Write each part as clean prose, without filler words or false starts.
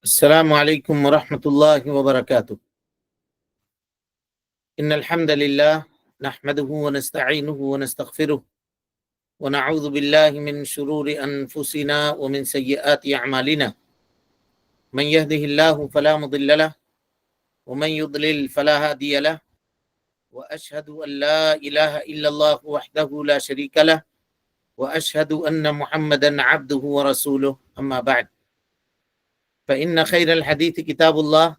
السلام عليكم ورحمة الله وبركاته. إن الحمد لله نحمده ونستعينه ونستغفره ونعوذ بالله من شرور أنفسنا ومن سيئات أعمالنا. من يهده الله فلا مضل له ومن يضلل فلا هادي له، وأشهد أن لا إله إلا الله وحده لا شريك له، وأشهد أن محمدا عبده ورسوله. أما بعد، فإن خير الحديث كتاب الله،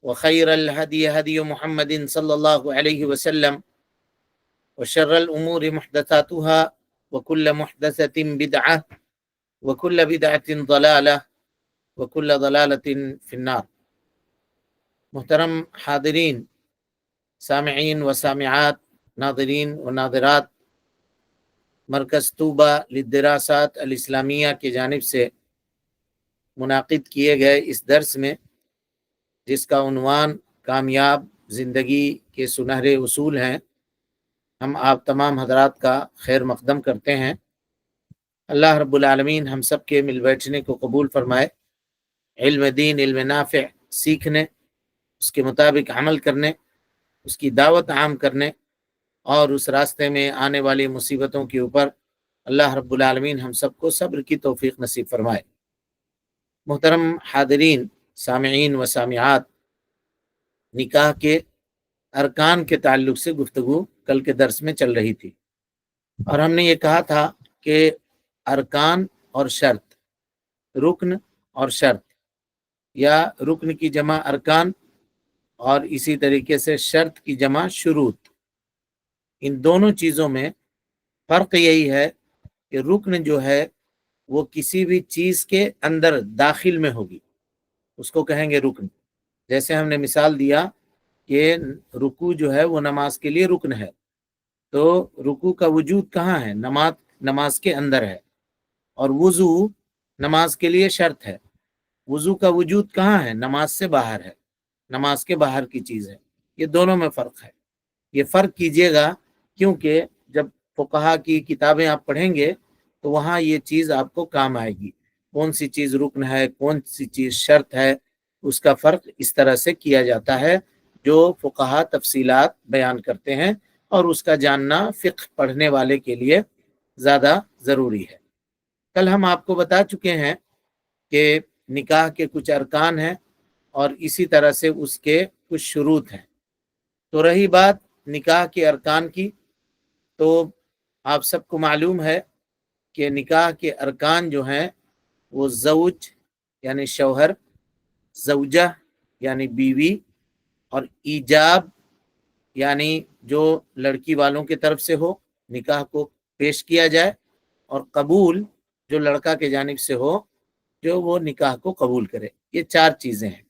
وخير الهدي هدي محمد صلى الله عليه وسلم، وشر الأمور محدثاتها، وكل محدثة بدعة، وكل بدعة ضلالة، وكل ضلالة في النار. محترم حاضرین، سامعین و سامعات، ناظرین و ناظرات، مرکز طوبہ للدراسات الاسلامیہ کی جانب سے منعقد کیے گئے اس درس میں، جس کا عنوان کامیاب زندگی کے سنہرے اصول ہیں، ہم آپ تمام حضرات کا خیر مقدم کرتے ہیں۔ اللہ رب العالمین ہم سب کے مل بیٹھنے کو قبول فرمائے، علم دین، علم نافع سیکھنے، اس کے مطابق عمل کرنے، اس کی دعوت عام کرنے، اور اس راستے میں آنے والی مصیبتوں کے اوپر اللہ رب العالمین ہم سب کو صبر کی توفیق نصیب فرمائے۔ محترم حاضرین، سامعین و سامعات، نکاح کے ارکان کے تعلق سے گفتگو کل کے درس میں چل رہی تھی، اور ہم نے یہ کہا تھا کہ ارکان اور شرط، رکن اور شرط، یا رکن کی جمع ارکان اور اسی طریقے سے شرط کی جمع شروط، ان دونوں چیزوں میں فرق یہی ہے کہ رکن جو ہے وہ کسی بھی چیز کے اندر داخل میں ہوگی، اس کو کہیں گے رکن۔ جیسے ہم نے مثال دیا کہ رکوع جو ہے وہ نماز کے لیے رکن ہے، تو رکوع کا وجود کہاں ہے؟ نماز کے اندر ہے، اور وضو نماز کے لیے شرط ہے۔ وضو کا وجود کہاں ہے؟ نماز سے باہر ہے، نماز کے باہر کی چیز ہے۔ یہ دونوں میں فرق ہے، یہ فرق کیجئے گا، کیونکہ جب فقہا کی کتابیں آپ پڑھیں گے تو وہاں یہ چیز آپ کو کام آئے گی، کون سی چیز رکن ہے، کون سی چیز شرط ہے، اس کا فرق اس طرح سے کیا جاتا ہے، جو فقہا تفصیلات بیان کرتے ہیں، اور اس کا جاننا فقہ پڑھنے والے کے لیے زیادہ ضروری ہے۔ کل ہم آپ کو بتا چکے ہیں کہ نکاح کے کچھ ارکان ہیں، اور اسی طرح سے اس کے کچھ شروط ہیں۔ تو رہی بات نکاح کے ارکان کی، تو آپ سب کو معلوم ہے کہ نکاح کے ارکان جو ہیں وہ زوج یعنی شوہر، زوجہ یعنی بیوی، اور ایجاب یعنی جو لڑکی والوں کی طرف سے ہو، نکاح کو پیش کیا جائے، اور قبول جو لڑکا کے جانب سے ہو، جو وہ نکاح کو قبول کرے۔ یہ چار چیزیں ہیں،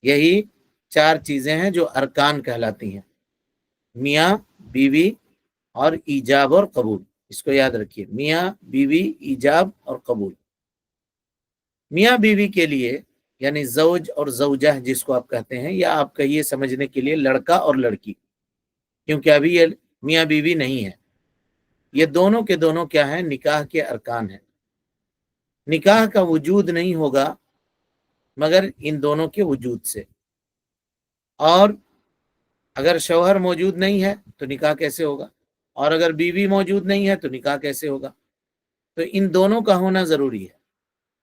یہی چار چیزیں ہیں جو ارکان کہلاتی ہیں، میاں بیوی اور ایجاب اور قبول۔ اس کو یاد رکھیے، میاں بیوی، ایجاب اور قبول۔ میاں بیوی کے لیے یعنی زوج اور زوجہ جس کو آپ کہتے ہیں، یا آپ کہیے سمجھنے کے لیے لڑکا اور لڑکی، کیونکہ ابھی یہ میاں بیوی نہیں ہے، یہ دونوں کے دونوں کیا ہیں؟ نکاح کے ارکان ہیں۔ نکاح کا وجود نہیں ہوگا مگر ان دونوں کے وجود سے، اور اگر شوہر موجود نہیں ہے تو نکاح کیسے ہوگا؟ اور اگر بیوی موجود نہیں ہے تو نکاح کیسے ہوگا؟ تو ان دونوں کا ہونا ضروری ہے،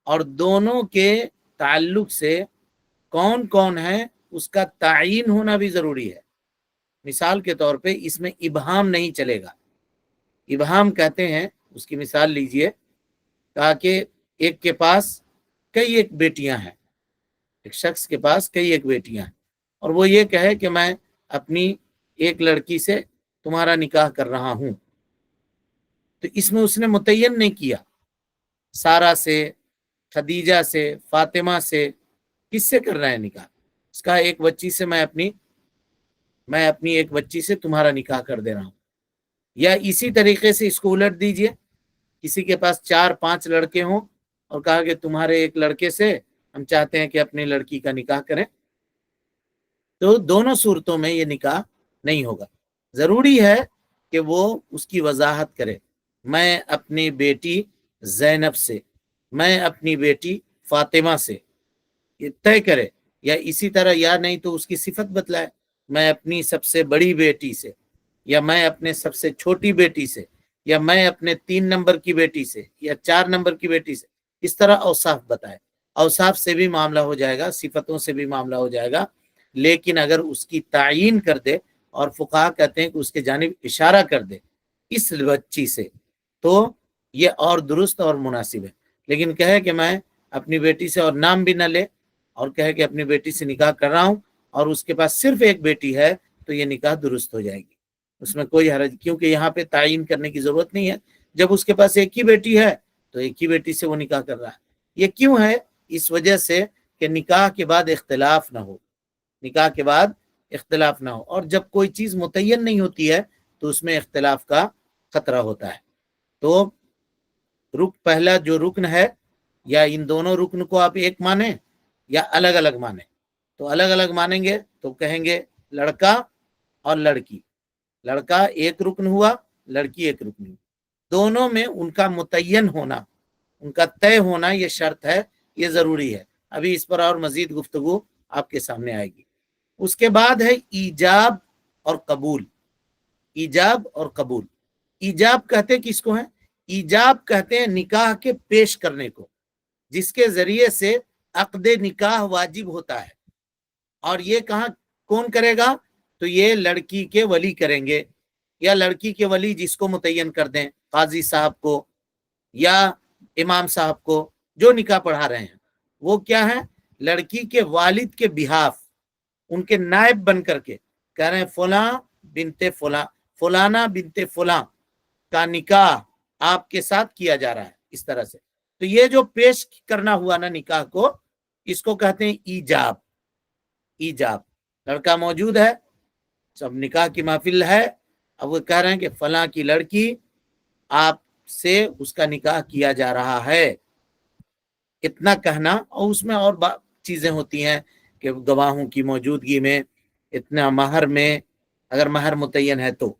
اور دونوں کے تعلق سے کون کون ہے اس کا تعین ہونا بھی ضروری ہے۔ مثال کے طور پہ اس میں ابہام نہیں چلے گا۔ ابہام کہتے ہیں، اس کی مثال لیجئے، کہا کہ ایک کے پاس کئی ایک بیٹیاں ہیں، ایک شخص کے پاس کئی ایک بیٹیاں ہیں، اور وہ یہ کہے کہ میں اپنی ایک لڑکی سے تمہارا نکاح کر رہا ہوں، تو اس میں اس نے متعین نہیں کیا سارہ سے، خدیجہ سے، فاطمہ سے، کس سے کر رہا ہے نکاح؟ اس کا ایک بچی سے میں اپنی ایک بچی سے تمہارا نکاح کر دے رہا ہوں۔ یا اسی طریقے سے اس کو الٹ دیجئے، کسی کے پاس 4-5 لڑکے ہوں اور کہا کہ تمہارے ایک لڑکے سے ہم چاہتے ہیں کہ اپنی لڑکی کا نکاح کریں، تو دونوں صورتوں میں یہ نکاح نہیں ہوگا۔ ضروری ہے کہ وہ اس کی وضاحت کرے، میں اپنی بیٹی زینب سے، میں اپنی بیٹی فاطمہ سے، یہ طے کرے، یا اسی طرح یا نہیں تو اس کی صفت بتلائے، میں اپنی سب سے بڑی بیٹی سے، یا میں اپنے سب سے چھوٹی بیٹی سے، یا میں اپنے 3 نمبر کی بیٹی سے، یا 4 نمبر کی بیٹی سے، اس طرح اوصاف بتائے۔ اوصاف سے بھی معاملہ ہو جائے گا، صفتوں سے بھی معاملہ ہو جائے گا، لیکن اگر اس کی تعیین کر دے، اور فقہا کہتے ہیں کہ اس کے جانب اشارہ کر دے اس بچی سے، تو یہ اور درست اور مناسب ہے۔ لیکن کہے کہ میں اپنی بیٹی سے، اور نام بھی نہ لے، اور کہے کہ اپنی بیٹی سے نکاح کر رہا ہوں، اور اس کے پاس صرف ایک بیٹی ہے، تو یہ نکاح درست ہو جائے گی، اس میں کوئی حرج، کیونکہ یہاں پہ تعین کرنے کی ضرورت نہیں ہے۔ جب اس کے پاس ایک ہی بیٹی ہے تو ایک ہی بیٹی سے وہ نکاح کر رہا ہے۔ یہ کیوں ہے؟ اس وجہ سے کہ نکاح کے بعد اختلاف نہ ہو، نکاح کے بعد اختلاف نہ ہو، اور جب کوئی چیز متعین نہیں ہوتی ہے تو اس میں اختلاف کا خطرہ ہوتا ہے۔ تو پہلا جو رکن ہے، یا ان دونوں رکن کو آپ ایک مانیں یا الگ الگ مانیں، تو الگ الگ مانیں گے تو کہیں گے لڑکا اور لڑکی، لڑکا ایک رکن ہوا، لڑکی ایک رکن ہوئی، دونوں میں ان کا متعین ہونا، ان کا طے ہونا، یہ شرط ہے، یہ ضروری ہے۔ ابھی اس پر اور مزید گفتگو آپ کے سامنے آئے گی۔ اس کے بعد ہے ایجاب اور قبول۔ ایجاب اور قبول، ایجاب کہتے کس کو ہیں؟ ایجاب کہتے ہیں نکاح کے پیش کرنے کو، جس کے ذریعے سے عقد نکاح واجب ہوتا ہے۔ اور یہ کہاں کون کرے گا؟ تو یہ لڑکی کے ولی کریں گے، یا لڑکی کے ولی جس کو متعین کر دیں، قاضی صاحب کو یا امام صاحب کو جو نکاح پڑھا رہے ہیں، وہ کیا ہے؟ لڑکی کے والد کے بہاف، ان کے نائب بن کر کے کہہ رہے ہیں فلاں بنت فلاں، فلانا بنت فلاں کا نکاح آپ کے ساتھ کیا جا رہا ہے، اس طرح سے۔ تو یہ جو پیش کرنا ہوا نا نکاح کو، اس کو کہتے ہیں ایجاب۔ ایجاب، لڑکا موجود ہے، سب نکاح کی محفل ہے، اب وہ کہہ رہے ہیں کہ فلاں کی لڑکی آپ سے اس کا نکاح کیا جا رہا ہے، اتنا کہنا۔ اور اس میں اور چیزیں ہوتی ہیں کہ گواہوں کی موجودگی میں، اتنا مہر میں، اگر مہر متعین ہے تو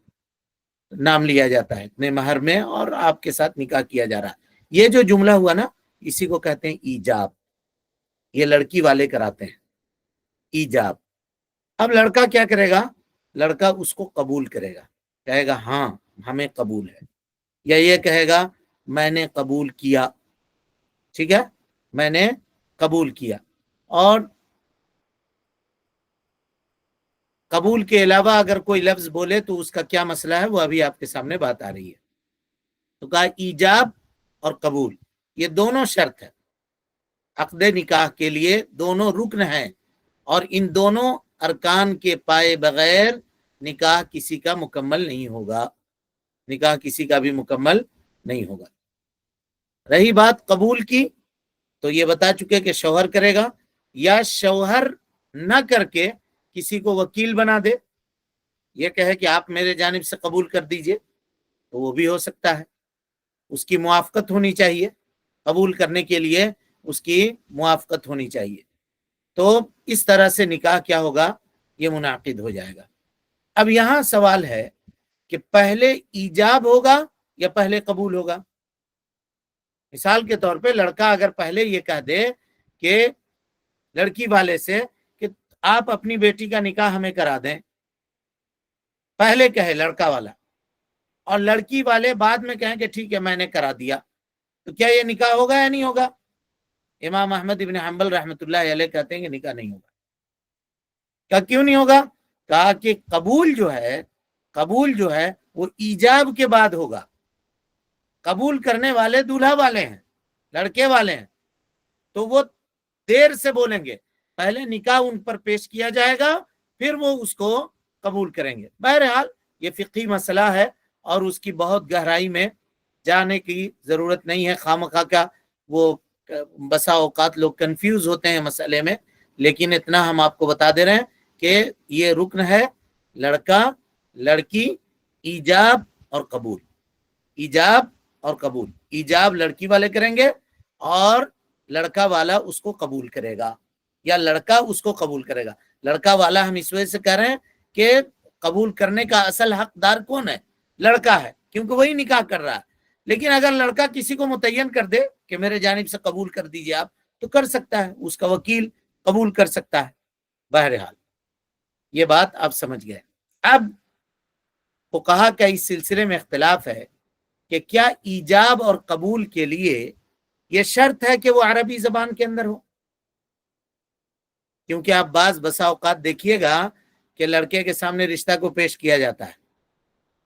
نام لیا جاتا ہے اتنے مہر میں، اور آپ کے ساتھ نکاح کیا جا رہا ہے۔ یہ جو جملہ ہوا نا، اسی کو کہتے ہیں ایجاب، یہ لڑکی والے کراتے ہیں ایجاب۔ اب لڑکا کیا کرے گا؟ لڑکا اس کو قبول کرے گا، کہے گا ہاں ہمیں قبول ہے، یا یہ کہے گا میں نے قبول کیا، ٹھیک ہے، میں نے قبول کیا۔ اور قبول کے علاوہ اگر کوئی لفظ بولے تو اس کا کیا مسئلہ ہے، وہ ابھی آپ کے سامنے بات آ رہی ہے۔ تو کہا ایجاب اور قبول، یہ دونوں شرط ہے عقد نکاح کے لیے، دونوں رکن ہیں، اور ان دونوں ارکان کے پائے بغیر نکاح کسی کا مکمل نہیں ہوگا، نکاح کسی کا بھی مکمل نہیں ہوگا۔ رہی بات قبول کی، تو یہ بتا چکے کہ شوہر کرے گا، یا شوہر نہ کر کے کسی کو وکیل بنا دے، یہ کہے کہ آپ میرے جانب سے قبول کر دیجئے، تو وہ بھی ہو سکتا ہے، اس کی موافقت ہونی چاہیے، قبول کرنے کے لیے اس کی موافقت ہونی چاہیے۔ تو اس طرح سے نکاح کیا ہوگا؟ یہ منعقد ہو جائے گا۔ اب یہاں سوال ہے کہ پہلے ایجاب ہوگا یا پہلے قبول ہوگا؟ مثال کے طور پہ لڑکا اگر پہلے یہ کہہ دے کہ لڑکی والے سے کہ آپ اپنی بیٹی کا نکاح ہمیں کرا دیں، پہلے کہے لڑکا والا، اور لڑکی والے بعد میں کہیں کہ ٹھیک ہے میں نے کرا دیا، تو کیا یہ نکاح ہوگا یا نہیں ہوگا؟ امام احمد ابن حنبل رحمۃ اللہ علیہ کہتے ہیں کہ نکاح نہیں ہوگا۔ کیا کیوں نہیں ہوگا؟ کہا کہ قبول جو ہے وہ ایجاب کے بعد ہوگا، قبول کرنے والے دولہا والے ہیں، لڑکے والے ہیں، تو وہ دیر سے بولیں گے، پہلے نکاح ان پر پیش کیا جائے گا، پھر وہ اس کو قبول کریں گے۔ بہرحال یہ فقہی مسئلہ ہے، اور اس کی بہت گہرائی میں جانے کی ضرورت نہیں ہے، خامخواہ کا وہ بسا اوقات لوگ کنفیوز ہوتے ہیں مسئلے میں، لیکن اتنا ہم آپ کو بتا دے رہے ہیں کہ یہ رکن ہے لڑکا لڑکی، ایجاب اور قبول، ایجاب اور قبول۔ ایجاب لڑکی والے کریں گے، اور لڑکا والا اس کو قبول کرے گا، یا لڑکا اس کو قبول کرے گا۔ لڑکا والا ہم اس وجہ سے کہہ رہے ہیں کہ قبول کرنے کا اصل حقدار کون ہے؟ لڑکا ہے، کیونکہ وہی نکاح کر رہا ہے۔ لیکن اگر لڑکا کسی کو متعین کر دے کہ میرے جانب سے قبول کر دیجئے آپ، تو کر سکتا ہے، اس کا وکیل قبول کر سکتا ہے۔ بہرحال یہ بات آپ سمجھ گئے۔ اب فقہا کا اس سلسلے میں اختلاف ہے کہ کیا ایجاب اور قبول کے لیے یہ شرط ہے کہ وہ عربی زبان کے اندر ہو؟ کیونکہ آپ بعض بسا اوقات دیکھیے گا کہ لڑکے کے سامنے رشتہ کو پیش کیا جاتا ہے،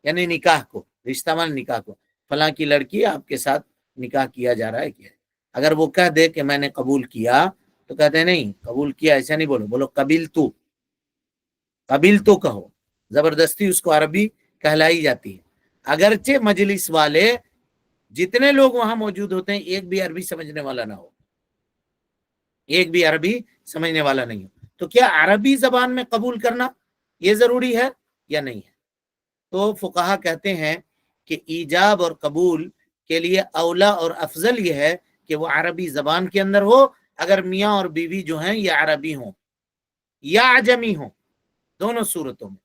یعنی نکاح کو، رشتہ مان نکاح کو، فلاں کی لڑکی آپ کے ساتھ نکاح کیا جا رہا ہے کیا؟ اگر وہ کہہ دے کہ میں نے قبول کیا تو کہتے ہیں نہیں، قبول کیا ایسا نہیں بولو، بولو قبیل تو کہو، زبردستی اس کو عربی کہلائی جاتی ہے۔ اگرچہ مجلس والے جتنے لوگ وہاں موجود ہوتے ہیں ایک بھی عربی سمجھنے والا نہ ہو، ایک بھی عربی سمجھنے والا نہیں ہو، تو کیا عربی زبان میں قبول کرنا یہ ضروری ہے یا نہیں ہے؟ تو فقہا کہتے ہیں کہ ایجاب اور قبول کے لیے اولا اور افضل یہ ہے کہ وہ عربی زبان کے اندر ہو، اگر میاں اور بیوی جو ہیں یہ عربی ہوں یا عجمی ہوں، دونوں صورتوں میں۔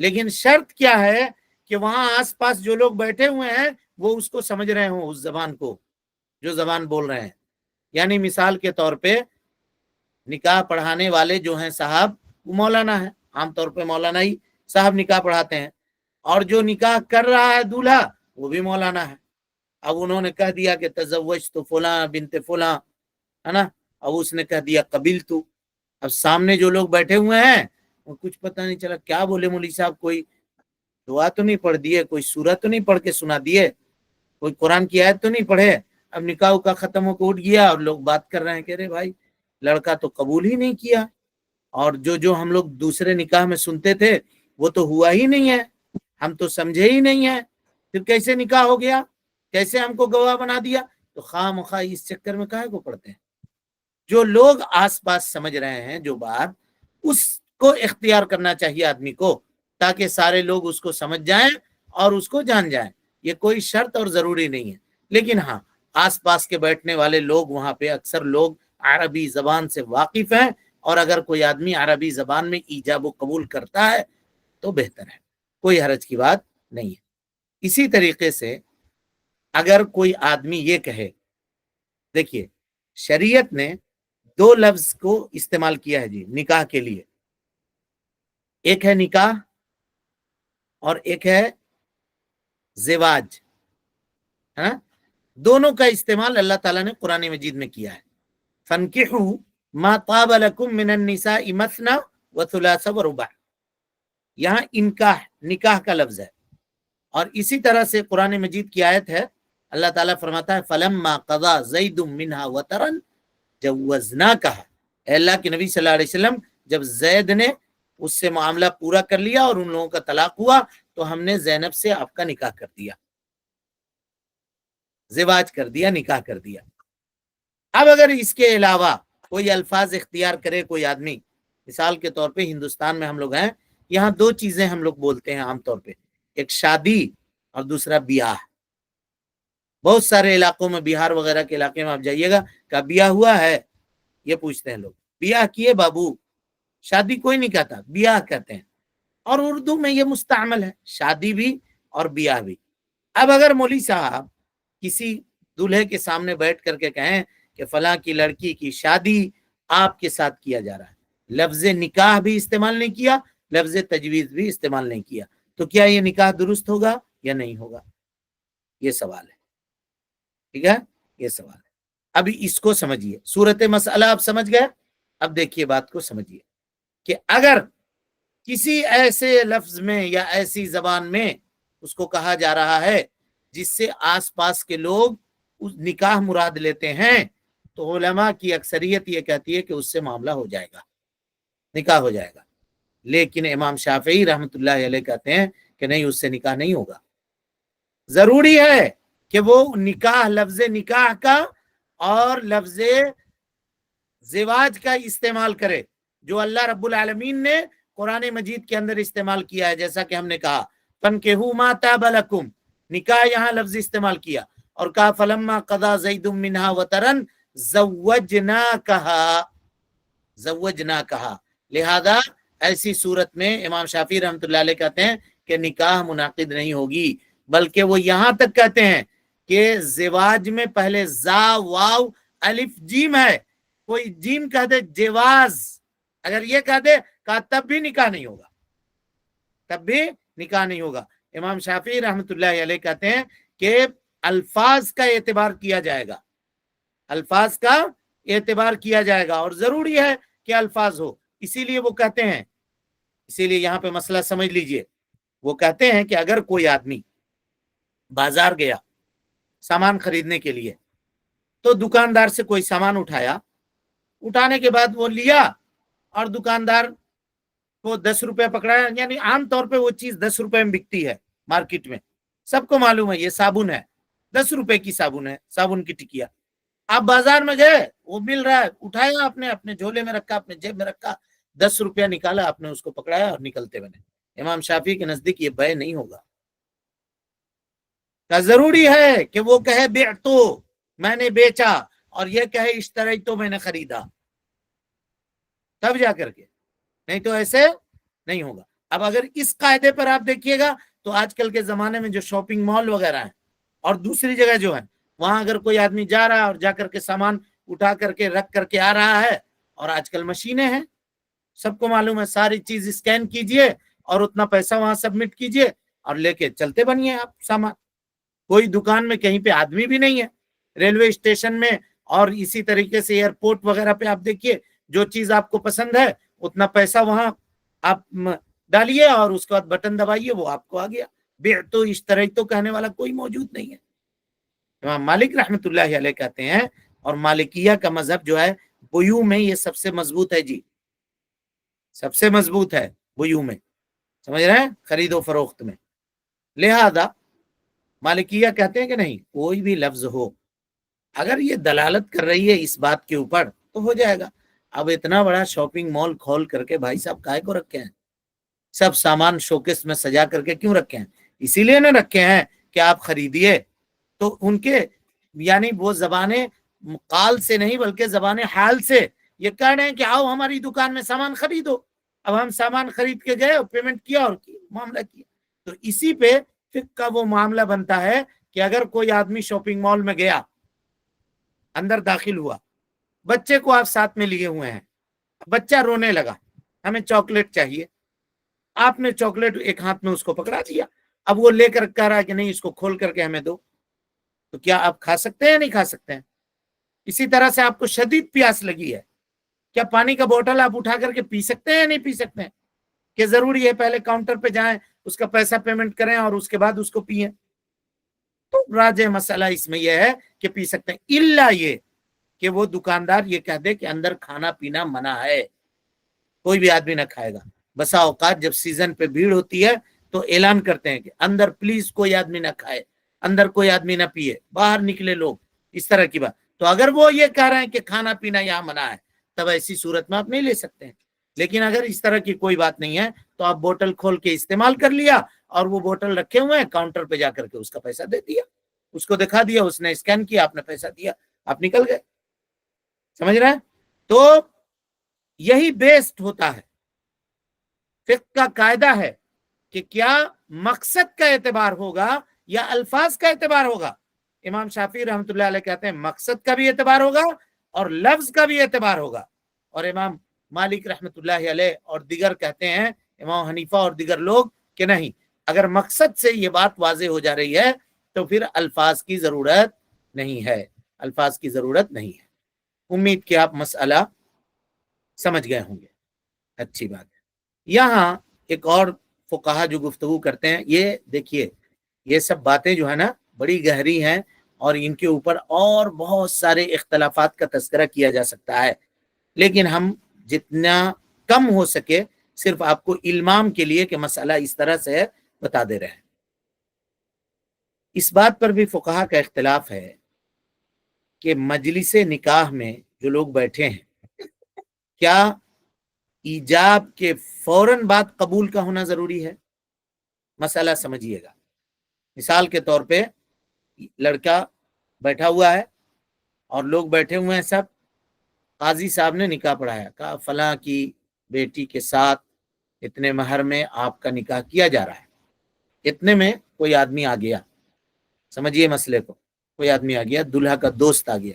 لیکن شرط کیا ہے کہ وہاں آس پاس جو لوگ بیٹھے ہوئے ہیں وہ اس کو سمجھ رہے ہوں، اس زبان کو جو زبان بول رہے ہیں۔ یعنی مثال کے طور پہ نکاح پڑھانے والے جو ہیں صاحب وہ مولانا ہیں، عام طور پہ مولانا ہی صاحب نکاح پڑھاتے ہیں، اور جو نکاح کر رہا ہے دولہا وہ بھی مولانا ہے۔ اب انہوں نے کہہ دیا کہ تزوج تو فلاں بنت فلاں، ہے نا، اب اس نے کہہ دیا قبیل تو، اب سامنے جو لوگ بیٹھے ہوئے ہیں وہ کچھ پتہ نہیں چلا کیا بولے مولوی صاحب، کوئی دعا تو نہیں پڑھ دیے، کوئی سورت تو نہیں پڑھ کے سنا دیے، کوئی قرآن کی آیت تو نہیں پڑھے۔ اب نکاح کا ختم ہو کے اٹھ گیا اور لوگ بات کر رہے ہیں کہ رے بھائی لڑکا تو قبول ہی نہیں کیا، اور جو ہم لوگ دوسرے نکاح میں سنتے تھے وہ تو ہوا ہی نہیں ہے، ہم تو سمجھے ہی نہیں ہے، پھر کیسے نکاح ہو گیا، کیسے ہم کو گواہ بنا دیا؟ تو خواہ مخواہ اس چکر میں کاہے کو پڑتے ہیں؟ جو لوگ آس پاس سمجھ رہے ہیں جو بات، اس کو اختیار کرنا چاہیے آدمی کو، تاکہ سارے لوگ اس کو سمجھ جائیں اور اس کو جان جائیں۔ یہ کوئی شرط اور ضروری نہیں ہے، لیکن ہاں آس پاس کے بیٹھنے والے لوگ وہاں پہ اکثر لوگ عربی زبان سے واقف ہیں، اور اگر کوئی آدمی عربی زبان میں ایجاب و قبول کرتا ہے تو بہتر ہے، کوئی حرج کی بات نہیں ہے۔ اسی طریقے سے اگر کوئی آدمی یہ کہے، دیکھیے شریعت نے دو لفظ کو استعمال کیا ہے جی نکاح کے لیے، ایک ہے نکاح اور ایک ہے زواج، ہے نا؟ دونوں کا استعمال اللہ تعالیٰ نے قرآن مجید میں کیا ہے۔ فَانْكِحُوا مَا طَابَ لَكُم مِّنَ النِّسَاءِ مَثْنَى وَثُلَاثَ وَرُبَاعَ، یہاں انکاح نکاح کا لفظ ہے، اور اسی طرح سے قرآن مجید کی آیت ہے، اللہ تعالیٰ فرماتا ہے فَلَمَّا قَضَى زَيْدٌ مِّنْهَا وَطَرًا جَوَّزْنَاكَهَا، اے اللہ کے نبی صلی اللہ علیہ وسلم جب زید نے اس سے معاملہ پورا کر لیا اور ان لوگوں کا طلاق ہوا تو ہم نے زینب سے آپ کا نکاح کر دیا، زواج کر دیا، نکاح کر دیا۔ اب اگر اس کے علاوہ کوئی الفاظ اختیار کرے کوئی آدمی، مثال کے طور پہ ہندوستان میں ہم لوگ ہیں، یہاں دو چیزیں ہم لوگ بولتے ہیں عام طور پہ، ایک شادی اور دوسرا بیاہ۔ بہت سارے علاقوں میں، بہار وغیرہ کے علاقے میں آپ جائیے گا کہ بیاہ ہوا ہے، یہ پوچھتے ہیں لوگ، بیاہ کیے بابو؟ شادی کوئی نہیں کہتا، بیاہ کہتے ہیں، اور اردو میں یہ مستعمل ہے، شادی بھی اور بیاہ بھی۔ اب اگر مولوی صاحب کسی دولہے کے سامنے بیٹھ کر کے کہیں کہ فلاں کی لڑکی کی شادی آپ کے ساتھ کیا جا رہا ہے، لفظ نکاح بھی استعمال نہیں کیا، لفظ تجویز بھی استعمال نہیں کیا، تو کیا یہ نکاح درست ہوگا یا نہیں ہوگا؟ یہ سوال ہے، ٹھیک ہے، یہ سوال ہے۔ ابھی اس کو سمجھیے، صورت مسئلہ آپ سمجھ گئے، اب دیکھیے بات کو سمجھیے کہ اگر کسی ایسے لفظ میں یا ایسی زبان میں اس کو کہا جا رہا ہے جس سے آس پاس کے لوگ اس نکاح مراد لیتے ہیں، تو علماء کی اکثریت یہ کہتی ہے کہ اس سے معاملہ ہو جائے گا، نکاح ہو جائے گا۔ لیکن امام شافعی رحمۃ اللہ علیہ کہتے ہیں کہ نہیں، اس سے نکاح نہیں ہوگا۔ ضروری ہے کہ وہ نکاح، لفظ نکاح کا اور لفظ زواج کا استعمال کرے جو اللہ رب العالمین نے قرآن مجید کے اندر استعمال کیا ہے، جیسا کہ ہم نے کہا فَانْكِحُوا مَا طَابَ لَكُمْ، نکاح یہاں لفظ استعمال کیا، اور کہا فَلَمَّا قَضَى زَيْدٌ مِّنْهَا وَطَرًا زَوَّجْنَاكَهَا، لہذا ایسی صورت میں امام شافعی رحمۃ اللہ علیہ کہتے ہیں کہ نکاح منعقد نہیں ہوگی، بلکہ وہ یہاں تک کہتے ہیں کہ زواج میں پہلے زا واو الف جیم ہے، کوئی جیم کہہ دے جواز، اگر یہ کہہ دے کہا تب بھی نکاح نہیں ہوگا، تب بھی نکاح نہیں ہوگا۔ امام شافعی رحمۃ اللہ علیہ کہتے ہیں کہ الفاظ کا اعتبار کیا جائے گا، الفاظ کا اعتبار کیا جائے گا، اور ضروری ہے کہ الفاظ ہو۔ اسی لیے وہ کہتے ہیں، اسی لیے یہاں پہ مسئلہ سمجھ لیجئے، وہ کہتے ہیں کہ اگر کوئی آدمی بازار گیا سامان خریدنے کے لیے، تو دکاندار سے کوئی سامان اٹھایا، اٹھانے کے بعد وہ لیا اور دکاندار کو 10 روپے پکڑایا، یعنی عام طور پہ وہ چیز 10 روپے میں بکتی ہے مارکیٹ میں، سب کو معلوم ہے یہ صابن ہے، 10 روپے کی صابن ہے، صابن کی ٹکیا۔ آپ بازار میں گئے، وہ مل رہا ہے، اٹھایا آپ نے، اپنے جھولے میں رکھا، اپنے جیب میں رکھا، 10 روپیہ نکالا، آپ نے اس کو پکڑایا اور نکلتے بنے۔ امام شافعی کے نزدیک یہ بے نہیں ہوگا، ضروری ہے کہ وہ کہے بعتو، میں نے بیچا، اور یہ کہے اشتریتو، میں نے خریدا، تب جا کر کے، نہیں تو ایسے نہیں ہوگا۔ اب اگر اس قاعدے پر آپ دیکھیے گا تو آج کل کے زمانے میں جو شاپنگ مال وغیرہ ہیں اور دوسری جگہ جو ہے، وہاں اگر کوئی آدمی جا رہا ہے اور جا کر کے سامان اٹھا کر کے رکھ کر کے آ رہا ہے، اور آج کل مشینیں ہیں، سب کو معلوم ہے، ساری چیز اسکین کیجئے اور اتنا پیسہ وہاں سبمٹ کیجئے اور لے کے چلتے بنیے آپ سامان۔ کوئی دکان میں کہیں پہ آدمی بھی نہیں ہے، ریلوے اسٹیشن میں اور اسی طریقے سے ایئرپورٹ وغیرہ پہ آپ دیکھیے، جو چیز آپ کو پسند ہے اتنا پیسہ وہاں آپ ڈالیے اور اس کے بعد بٹن دبائیے، وہ آپ کو آ گیا۔ بعتو اشتریتو کہنے والا کوئی موجود نہیں ہے۔ امام مالک رحمت اللہ علیہ کہتے ہیں، اور مالکیہ کا مذہب جو ہے بیوع میں یہ سب سے مضبوط ہے جی، سب سے مضبوط ہے بیوع میں، سمجھ رہے ہیں، خرید و فروخت میں۔ لہذا مالکیہ کہتے ہیں کہ نہیں، کوئی بھی لفظ ہو اگر یہ دلالت کر رہی ہے اس بات کے اوپر تو ہو جائے گا۔ اب اتنا بڑا شاپنگ مال کھول کر کے بھائی صاحب کائے کو رکھے ہیں؟ سب سامان شوکیس میں سجا کر کے کیوں رکھے ہیں؟ اسی لیے نہ رکھے ہیں کہ آپ خریدیے۔ تو ان کے یعنی وہ زبانیں قال سے نہیں بلکہ زبان حال سے یہ کہہ رہے ہیں کہ آؤ ہماری دکان میں سامان خریدو۔ اب ہم سامان خرید کے گئے اور پیمنٹ کیا اور معاملہ کیا، تو اسی پہ فقہ کا وہ معاملہ بنتا ہے کہ اگر کوئی آدمی شاپنگ مال میں گیا، اندر داخل ہوا، بچے کو آپ ساتھ میں لیے ہوئے ہیں، بچہ رونے لگا، ہمیں چاکلیٹ چاہیے، آپ نے چاکلیٹ ایک ہاتھ میں اس کو پکڑا دیا، اب وہ لے کر کہہ رہا ہے کہ نہیں اس کو کھول کر کے ہمیں دو، تو کیا آپ کھا سکتے ہیں یا نہیں کھا سکتے ہیں؟ اسی طرح سے آپ کو شدید پیاس لگی ہے، کیا پانی کا بوتل آپ اٹھا کر کے پی سکتے ہیں یا نہیں پی سکتے ہیں؟ کہ ضروری ہے پہلے کاؤنٹر پہ جائیں، اس کا پیسہ پیمنٹ کریں اور اس کے بعد اس کو پیئیں؟ تو راجع مسئلہ اس میں یہ ہے کہ پی سکتے ہیں، الا یہ کہ وہ دکاندار یہ کہہ دے کہ اندر کھانا پینا منع ہے، کوئی بھی آدمی نہ کھائے گا۔ بسا اوقات جب سیزن پہ بھیڑ ہوتی ہے تو اعلان کرتے ہیں کہ اندر پلیز کوئی آدمی نہ کھائے، اندر کوئی آدمی نہ پیے، باہر نکلے لوگ، اس طرح کی بات۔ تو اگر وہ یہ کہہ رہے ہیں کہ کھانا پینا یہاں منع ہے، تب ایسی صورت میں آپ نہیں لے سکتے ہیں۔ لیکن اگر اس طرح کی کوئی بات نہیں ہے تو آپ بوتل کھول کے استعمال کر لیا، اور وہ بوتل رکھے ہوئے ہیں کاؤنٹر پہ جا کر کے اس کا پیسہ دے دیا، اس کو دکھا دیا، اس نے اسکین کیا، آپ نے پیسہ دیا، آپ نکل گئے، سمجھ رہے ہیں؟ تو یہی بیسٹ ہوتا ہے، فقہ کا قاعدہ ہے کہ کیا مقصد کا اعتبار ہوگا یا الفاظ کا اعتبار ہوگا۔ امام شافعی رحمۃ اللہ علیہ کہتے ہیں مقصد کا بھی اعتبار ہوگا اور لفظ کا بھی اعتبار ہوگا، اور امام مالک رحمۃ اللہ علیہ اور دیگر کہتے ہیں، امام حنیفہ اور دیگر لوگ، کہ نہیں، اگر مقصد سے یہ بات واضح ہو جا رہی ہے تو پھر الفاظ کی ضرورت نہیں ہے، الفاظ کی ضرورت نہیں ہے۔ امید کہ آپ مسئلہ سمجھ گئے ہوں گے، اچھی بات ہے۔ یہاں ایک اور فقہا جو گفتگو کرتے ہیں، یہ دیکھیے، یہ سب باتیں جو ہے نا بڑی گہری ہیں، اور ان کے اوپر اور بہت سارے اختلافات کا تذکرہ کیا جا سکتا ہے، لیکن ہم جتنا کم ہو سکے صرف آپ کو علمام کے لیے کہ مسئلہ اس طرح سے بتا دے رہے ہیں۔ اس بات پر بھی فقہا کا اختلاف ہے کہ مجلس نکاح میں جو لوگ بیٹھے ہیں، کیا ایجاب کے فوراً بعد قبول کا ہونا ضروری ہے؟ مسئلہ سمجھیے گا۔ مثال کے طور پہ لڑکا بیٹھا ہوا ہے اور لوگ بیٹھے ہوئے ہیں سب، قاضی صاحب نے نکاح پڑھایا، کہا فلاں کی بیٹی کے ساتھ اتنے مہر میں آپ کا نکاح کیا جا رہا ہے۔ اتنے میں کوئی آدمی آ گیا، سمجھیے مسئلے کو، کوئی آدمی آ گیا، دلہا کا دوست آ گیا،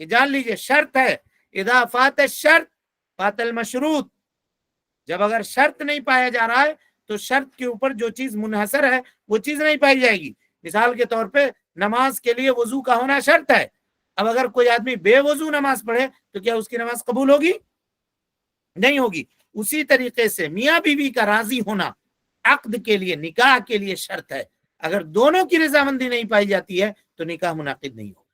یہ جان لیجئے شرط ہے، اذا فات الشرط فات المشروط، جب اگر شرط نہیں پایا جا رہا ہے تو شرط کے اوپر جو چیز منحصر ہے وہ چیز نہیں پائی جائے گی۔ مثال کے طور پہ نماز کے لیے وضو کا ہونا شرط ہے، اب اگر کوئی آدمی بے وضو نماز پڑھے تو کیا اس کی نماز قبول ہوگی؟ نہیں ہوگی۔ اسی طریقے سے میاں بیوی کا راضی ہونا عقد کے لیے، نکاح کے لیے شرط ہے، اگر دونوں کی رضامندی نہیں پائی جاتی ہے تو نکاح منعقد نہیں ہوگا،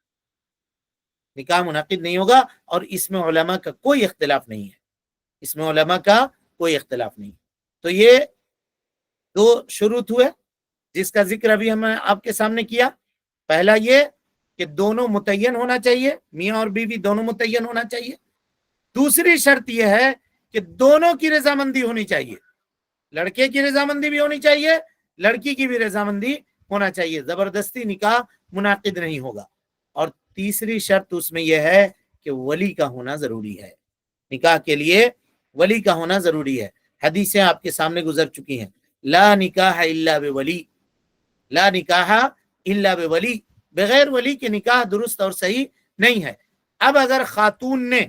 نکاح منعقد نہیں ہوگا۔ اور اس میں علماء کا کوئی اختلاف نہیں ہے، اس میں علماء کا کوئی اختلاف نہیں۔ تو یہ دو شروط ہوئے جس کا ذکر ابھی ہم آپ کے سامنے کیا۔ پہلا یہ کہ دونوں متعین ہونا چاہیے، میاں اور بیوی دونوں متعین ہونا چاہیے۔ دوسری شرط یہ ہے کہ دونوں کی رضامندی ہونی چاہیے، لڑکے کی رضامندی بھی ہونی چاہیے، لڑکی کی بھی رضامندی ہونا چاہیے، زبردستی نکاح منعقد نہیں ہوگا۔ اور تیسری شرط اس میں یہ ہے کہ ولی کا ہونا ضروری ہے، نکاح کے لیے ولی کا ہونا ضروری ہے۔ حدیثیں آپ کے سامنے گزر چکی ہیں، لا نکاح الا بولی، لا نکاح الا بولی، بغیر ولی کے نکاح درست اور صحیح نہیں ہے۔ اب اگر خاتون نے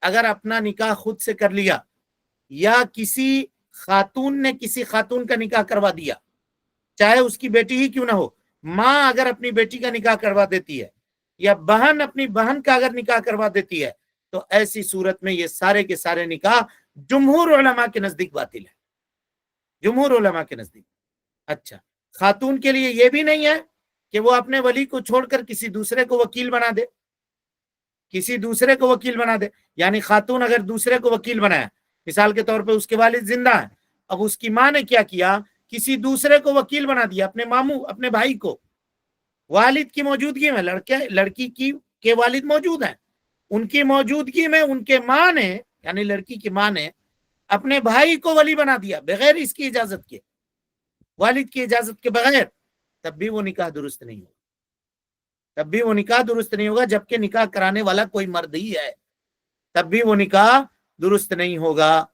اگر اپنا نکاح خود سے کر لیا، یا کسی خاتون نے کسی خاتون کا نکاح کروا دیا، چاہے اس کی بیٹی ہی کیوں نہ ہو، ماں اگر اپنی بیٹی کا نکاح کروا دیتی ہے، یا بہن اپنی بہن کا اگر نکاح کروا دیتی ہے، تو ایسی صورت میں یہ سارے کے سارے نکاح جمہور علماء کے نزدیک باطل ہے، جمہور علماء کے نزدیک۔ اچھا، خاتون کے لیے یہ بھی نہیں ہے کہ وہ اپنے ولی کو چھوڑ کر کسی دوسرے کو وکیل بنا دے، کسی دوسرے کو وکیل بنا دے۔ یعنی خاتون اگر دوسرے کو وکیل بنایا، مثال کے طور پہ اس کے والد زندہ ہیں، اب اس کی ماں نے کیا کیا، کسی دوسرے کو وکیل بنا دیا، اپنے ماموں اپنے بھائی کو، والد کی موجودگی میں، لڑکی کے والد موجود ہیں، ان کی موجودگی میں ان کے ماں نے، یعنی لڑکی کی ماں نے اپنے بھائی کو ولی بنا دیا بغیر اس کی اجازت کے، والد کی اجازت کے بغیر، تب بھی وہ نکاح درست نہیں ہوگا، تب بھی وہ نکاح درست نہیں ہوگا، جبکہ نکاح کرانے والا کوئی مرد ہی ہے، تب بھی وہ نکاح درست نہیں ہوگا۔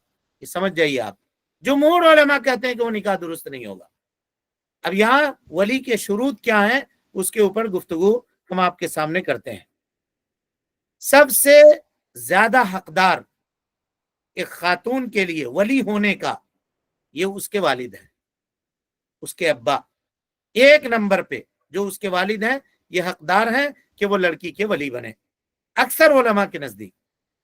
یہ سمجھ جائیے آپ، جمہور علماء کہتے ہیں کہ وہ نکاح درست نہیں ہوگا۔ اب یہاں ولی کے شروط کیا ہیں اس کے اوپر گفتگو ہم آپ کے سامنے کرتے ہیں۔ سب سے زیادہ حقدار ایک خاتون کے لیے ولی ہونے کا یہ اس کے والد ہیں، اس کے ابا، ایک نمبر پہ جو اس کے والد ہیں یہ حقدار ہیں کہ وہ لڑکی کے ولی بنے، اکثر علماء کے نزدیک۔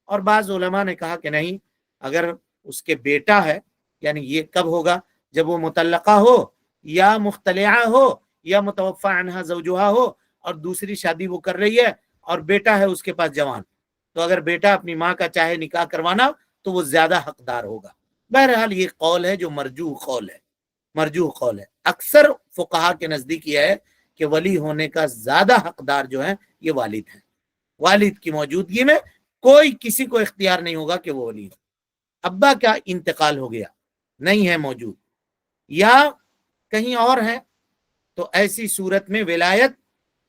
اور بعض علماء نے کہا کہ نہیں، اگر اس کے بیٹا ہے، یعنی یہ کب ہوگا، جب وہ مطلقہ ہو یا مختلعہ ہو یا متوفی عنہا زوجہا ہو، اور دوسری شادی وہ کر رہی ہے اور بیٹا ہے اس کے پاس جوان، تو اگر بیٹا اپنی ماں کا چاہے نکاح کروانا تو وہ زیادہ حقدار ہوگا۔ بہرحال یہ قول ہے جو مرجوح قول ہے، مرجوح قول ہے۔ اکثر فقہا کے نزدیک یہ ہے کہ ولی ہونے کا زیادہ حقدار جو ہے یہ والد ہیں، والد کی موجودگی میں کوئی کسی کو اختیار نہیں ہوگا کہ وہ ولی ہو۔ ابا کا انتقال ہو گیا، نہیں ہے موجود، یا کہیں اور ہے، تو ایسی صورت میں ولایت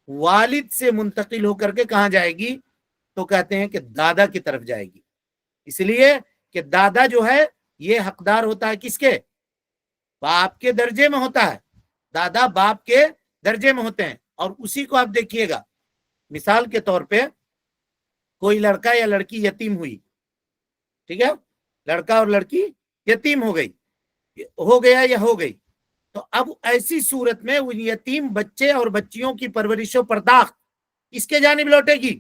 والد سے منتقل ہو کر کے کہاں جائے گی، تو کہتے ہیں کہ دادا کی طرف جائے گی، اس لیے کہ دادا جو ہے یہ حقدار ہوتا ہے کس کے، باپ کے درجے میں ہوتا ہے، دادا باپ کے درجے میں ہوتے ہیں۔ اور اسی کو آپ دیکھیے گا، مثال کے طور پہ کوئی لڑکا یا لڑکی یتیم ہوئی، ٹھیک ہے، لڑکا اور لڑکی یتیم ہو گیا یا ہو گئی، تو اب ایسی صورت میں وہ یتیم بچے اور بچیوں کی پرورش و پرداخت اس کے جانب لوٹے گی،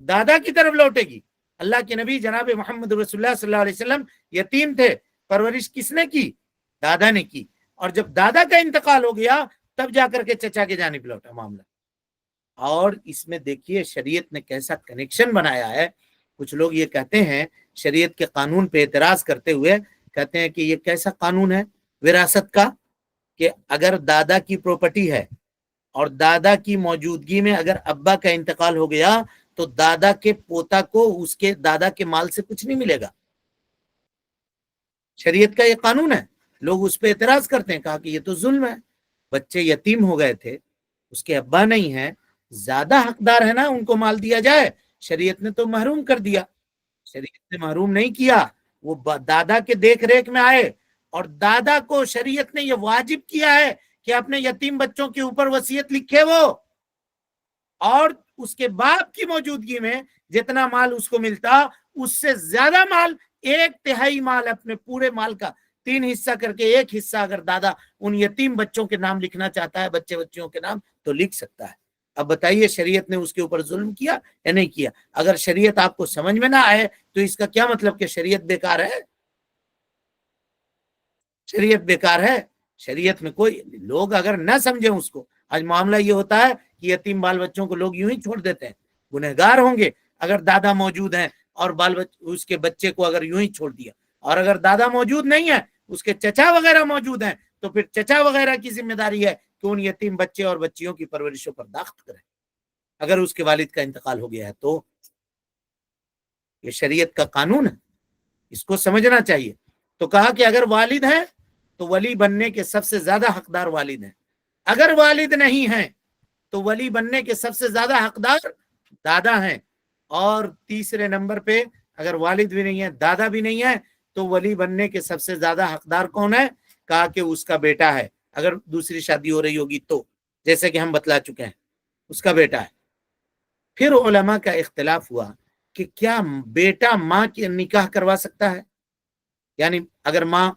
دادا کی طرف لوٹے گی۔ اللہ کے نبی جناب محمد رسول اللہ صلی اللہ علیہ وسلم یتیم تھے، پرورش کس نے کی، دادا نے کی، اور جب دادا کا انتقال ہو گیا تب جا کر کے چچا کے جانب لوٹا معاملہ۔ اور اس میں دیکھیے شریعت نے کیسا کنیکشن بنایا ہے۔ کچھ لوگ یہ کہتے ہیں شریعت کے قانون پہ اعتراض کرتے ہوئے، کہتے ہیں کہ یہ کیسا قانون ہے وراثت کا کہ اگر دادا کی پراپرٹی ہے اور دادا کی موجودگی میں اگر ابا کا انتقال ہو گیا تو دادا کے پوتا کو اس کے دادا کے مال سے کچھ نہیں ملے گا، شریعت کا یہ قانون ہے۔ لوگ اس پہ اعتراض کرتے ہیں، کہا کہ یہ تو ظلم ہے، بچے یتیم ہو گئے تھے، اس کے ابا نہیں ہیں، زیادہ حقدار ہے نا ان کو مال دیا جائے، شریعت نے تو محروم کر دیا۔ شریعت نے محروم نہیں کیا، وہ دادا کے دیکھ ریکھ میں آئے، اور دادا کو شریعت نے یہ واجب کیا ہے کہ اپنے یتیم بچوں کے اوپر وصیت لکھے وہ، اور اس کے باپ کی موجودگی میں جتنا مال اس کو ملتا اس سے زیادہ مال، 1/3 مال اپنے پورے مال کا 3 حصہ کر کے 1 حصہ اگر دادا ان یتیم بچوں کے نام لکھنا چاہتا ہے، بچے بچیوں کے نام، تو لکھ سکتا ہے۔ اب بتائیے شریعت نے اس کے اوپر ظلم کیا یا نہیں کیا؟ اگر شریعت آپ کو سمجھ میں نہ آئے تو اس کا کیا مطلب کہ شریعت بیکار ہے؟ شریعت بیکار ہے؟ شریعت میں کوئی لوگ اگر نہ سمجھیں اس کو، آج معاملہ یہ ہوتا ہے کہ یتیم بال بچوں کو لوگ یوں ہی چھوڑ دیتے ہیں، گنہگار ہوں گے اگر دادا موجود ہیں اور اس کے بچے کو اگر یوں ہی چھوڑ دیا، اور اگر دادا موجود نہیں ہے، اس کے چچا وغیرہ موجود ہیں، تو پھر چچا وغیرہ کی ذمہ داری ہے کہ ان یتیم بچے اور بچیوں کی پرورشوں پر داخت کریں اگر اس کے والد کا انتقال ہو گیا ہے تو۔ یہ شریعت کا قانون ہے، اس کو سمجھنا چاہیے۔ تو کہا کہ اگر والد ہیں تو ولی بننے کے سب سے زیادہ حقدار والد ہیں، اگر والد نہیں ہیں تو ولی بننے کے سب سے زیادہ حقدار دادا ہیں، اور تیسرے نمبر پہ اگر والد بھی نہیں ہے، دادا بھی نہیں ہے، تو ولی بننے کے سب سے زیادہ حقدار کون ہے؟ کہا کہ اس کا بیٹا ہے، اگر دوسری شادی ہو رہی ہوگی تو، جیسے کہ ہم بتلا چکے ہیں اس کا بیٹا ہے۔ پھر علماء کا اختلاف ہوا کہ کیا بیٹا ماں کی نکاح کروا سکتا ہے؟ یعنی اگر ماں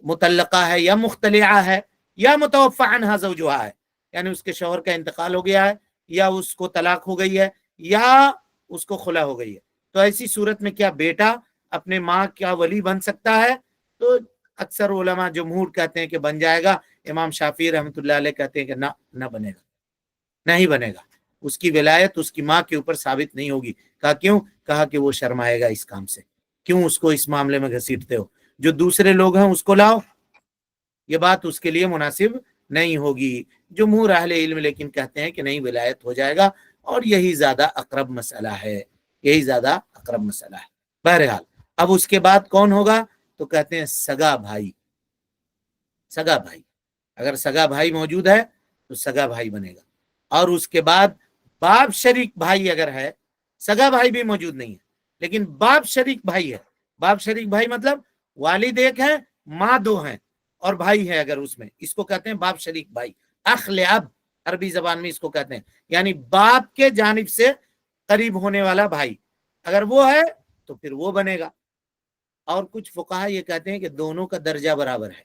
مطلقہ ہے یا مختلعہ ہے یا متوفی عنہا زوجہا ہے، یعنی اس کے شوہر کا انتقال ہو گیا ہے یا اس کو طلاق ہو گئی ہے یا اس کو خلا ہو گئی ہے، تو ایسی صورت میں کیا بیٹا اپنے ماں کا ولی بن سکتا ہے؟ تو اکثر علماء جمہور کہتے ہیں کہ بن جائے گا، امام شافعی رحمۃ اللہ علیہ کہتے ہیں کہ نہ بنے گا، نہیں بنے گا، اس کی ولایت اس کی ماں کے اوپر ثابت نہیں ہوگی۔ کہا کیوں؟ کہا کہ وہ شرمائے گا اس کام سے، کیوں اس کو اس معاملے میں گھسیٹتے ہو؟ جو دوسرے لوگ ہیں اس کو لاؤ، یہ بات اس کے لیے مناسب نہیں ہوگی۔ جمہور اہل علم لیکن کہتے ہیں کہ نہیں، ولایت ہو جائے گا، اور یہی زیادہ اقرب مسئلہ ہے، یہی زیادہ اقرب مسئلہ ہے۔ بہرحال اب اس کے بعد کون ہوگا؟ تو کہتے ہیں سگا بھائی۔ سگا بھائی، اگر سگا بھائی موجود ہے تو سگا بھائی بنے گا، اور اس کے بعد باپ شریک بھائی اگر ہے، سگا بھائی بھی موجود نہیں ہے لیکن باپ شریک بھائی ہے۔ باپ شریک بھائی مطلب والد ایک ہے، ماں دو ہیں، اور بھائی ہے اگر اس میں، اس کو کہتے ہیں باپ شریک بھائی، اخ لاب عربی زبان میں اس کو کہتے ہیں، یعنی باپ کے جانب سے قریب ہونے والا بھائی، اگر وہ ہے تو پھر وہ بنے گا۔ اور کچھ فقہا یہ کہتے ہیں کہ دونوں کا درجہ برابر ہے،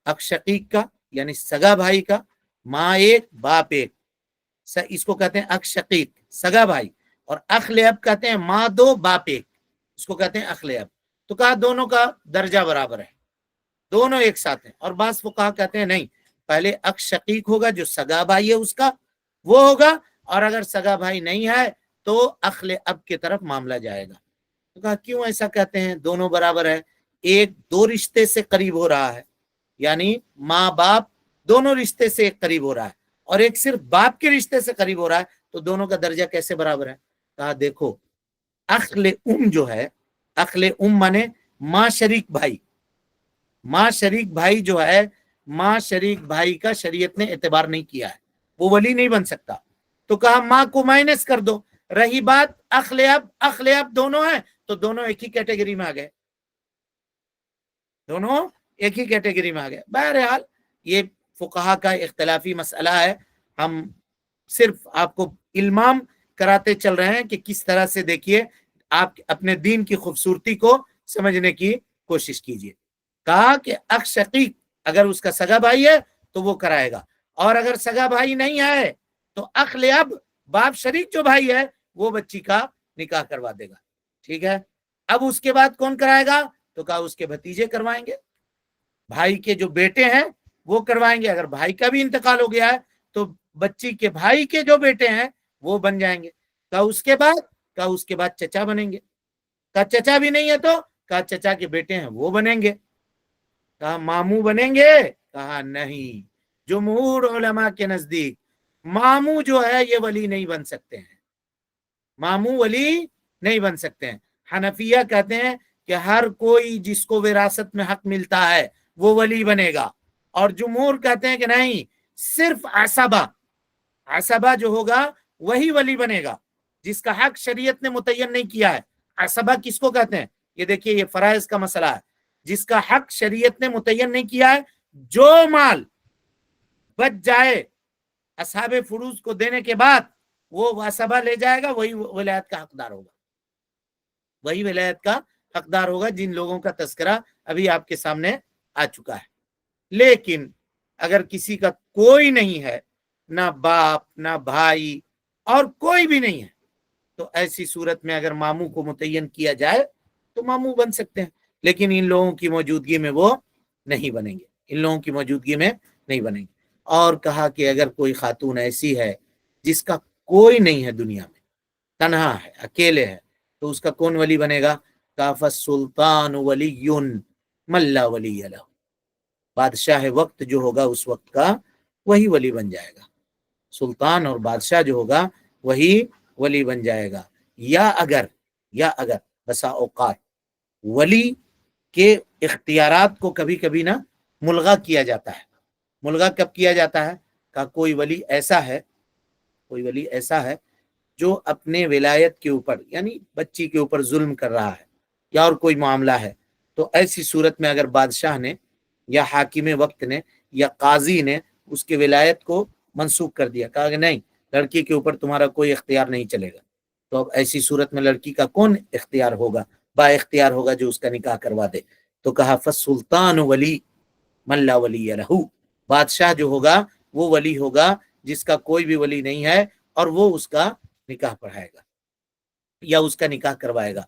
اخ شقیق کا یعنی سگا بھائی کا، ماں ایک باپ ایک، اس کو کہتے ہیں اخ شقیق سگا بھائی، اور اخ لاب کہتے ہیں ماں دو باپ ایک، اس کو کہتے ہیں اخ لاب۔ تو کہا دونوں کا درجہ برابر ہے، دونوں ایک ساتھ ہیں۔ اور بعض فقہا کہتے ہیں نہیں، پہلے اخ شقیق ہوگا جو سگا بھائی ہے اس کا، وہ ہوگا، اور اگر سگا بھائی نہیں ہے تو اخ لاب کی طرف معاملہ جائے گا۔ تو کہا کیوں ایسا کہتے ہیں؟ دونوں برابر ہے، ایک دو رشتے سے قریب ہو رہا ہے، یعنی ماں باپ دونوں رشتے سے ایک قریب ہو رہا ہے، اور ایک صرف باپ کے رشتے سے قریب ہو رہا ہے، تو دونوں کا درجہ کیسے برابر ہے؟ کہا دیکھو، اخل جو ہے، اخل مانے ماں شریک بھائی، ماں شریک بھائی جو ہے، ماں شریک بھائی کا شریعت نے اعتبار نہیں کیا ہے، وہ ولی نہیں بن سکتا۔ تو کہا ماں کو مائنس کر دو۔ رہی بات اخ لاب دونوں ہیں تو دونوں ایک ہی کیٹیگری میں آ گئے، دونوں ایک ہی کیٹیگری میں آ گئے۔ بہرحال یہ فقہا کا اختلافی مسئلہ ہے، ہم صرف آپ کو علمام کراتے چل رہے ہیں کہ کس طرح سے دیکھیے آپ اپنے دین کی خوبصورتی کو سمجھنے کی کوشش کیجیے۔ کہا کہ اخ شقیق اگر اس کا سگا بھائی ہے تو وہ کرائے گا، اور اگر سگا بھائی نہیں ہے تو اخ لاب باپ شریک جو بھائی ہے وہ بچی کا نکاح کروا دے گا، ٹھیک ہے۔ اب اس کے بعد کون کرائے گا؟ تو کہا اس کے بھتیجے کروائیں گے، بھائی کے جو بیٹے ہیں وہ کروائیں گے، اگر بھائی کا بھی انتقال ہو گیا ہے تو بچی کے بھائی کے جو بیٹے ہیں وہ بن جائیں گے۔ کہا اس کے بعد چچا بنیں گے، کہا چچا بھی نہیں ہے تو کہا چچا کے بیٹے ہیں وہ بنیں گے، کہا ماموں بنیں گے، کہا نہیں، جمہور علماء کے نزدیک ماموں جو ہے یہ ولی نہیں بن سکتے ہیں، ماموں ولی نہیں بن سکتے ہیں۔ حنفیہ کہتے ہیں کہ ہر کوئی جس کو وراثت میں حق ملتا ہے وہ ولی بنے گا، اور جمہور کہتے ہیں کہ نہیں، صرف عصبہ جو ہوگا وہی ولی بنے گا، جس کا حق شریعت نے متعین نہیں کیا ہے۔ عصبہ کس کو کہتے ہیں؟ یہ دیکھیے، یہ فرائض کا مسئلہ ہے، جس کا حق شریعت نے متعین نہیں کیا ہے، جو مال بچ جائے اصحاب فروض کو دینے کے بعد وہ واسبہ لے جائے گا، وہی ولایت کا حقدار ہوگا، وہی ولایت کا حقدار ہوگا جن لوگوں کا تذکرہ ابھی آپ کے سامنے آ چکا ہے۔ لیکن اگر کسی کا کوئی نہیں ہے، نہ باپ نہ بھائی اور کوئی بھی نہیں ہے، تو ایسی صورت میں اگر ماموں کو متعین کیا جائے تو ماموں بن سکتے ہیں، لیکن ان لوگوں کی موجودگی میں وہ نہیں بنیں گے، ان لوگوں کی موجودگی میں نہیں بنیں گے۔ اور کہا کہ اگر کوئی خاتون ایسی ہے جس کا کوئی نہیں ہے دنیا میں، تنہا ہے، اکیلے ہے، تو اس کا کون ولی بنے گا؟ کاف السلطان ولی من لا ولی لہ، بادشاہ وقت جو ہوگا اس وقت کا وہی ولی بن جائے گا، سلطان اور بادشاہ جو ہوگا وہی ولی بن جائے گا۔ یا اگر بسا اوقات ولی کے اختیارات کو کبھی کبھی نا ملغا کیا جاتا ہے۔ ملغا کب کیا جاتا ہے؟ کہ کوئی ولی ایسا ہے جو اپنے ولایت کے اوپر، یعنی بچی کے اوپر ظلم کر رہا ہے یا اور کوئی معاملہ ہے، تو ایسی صورت میں اگر بادشاہ نے یا حاکم وقت نے یا قاضی نے اس کے ولایت کو منسوخ کر دیا، کہا کہ نہیں، لڑکی کے اوپر تمہارا کوئی اختیار نہیں چلے گا، تو اب ایسی صورت میں لڑکی کا کون اختیار ہوگا؟ با اختیار ہوگا جو اس کا نکاح کروا دے۔ تو کہا فالسلطان ولی من لا ولی لہ، بادشاہ جو ہوگا وہ ولی ہوگا جس کا کوئی بھی ولی نہیں ہے، اور وہ اس کا نکاح پڑھائے گا یا اس کا نکاح کروائے گا۔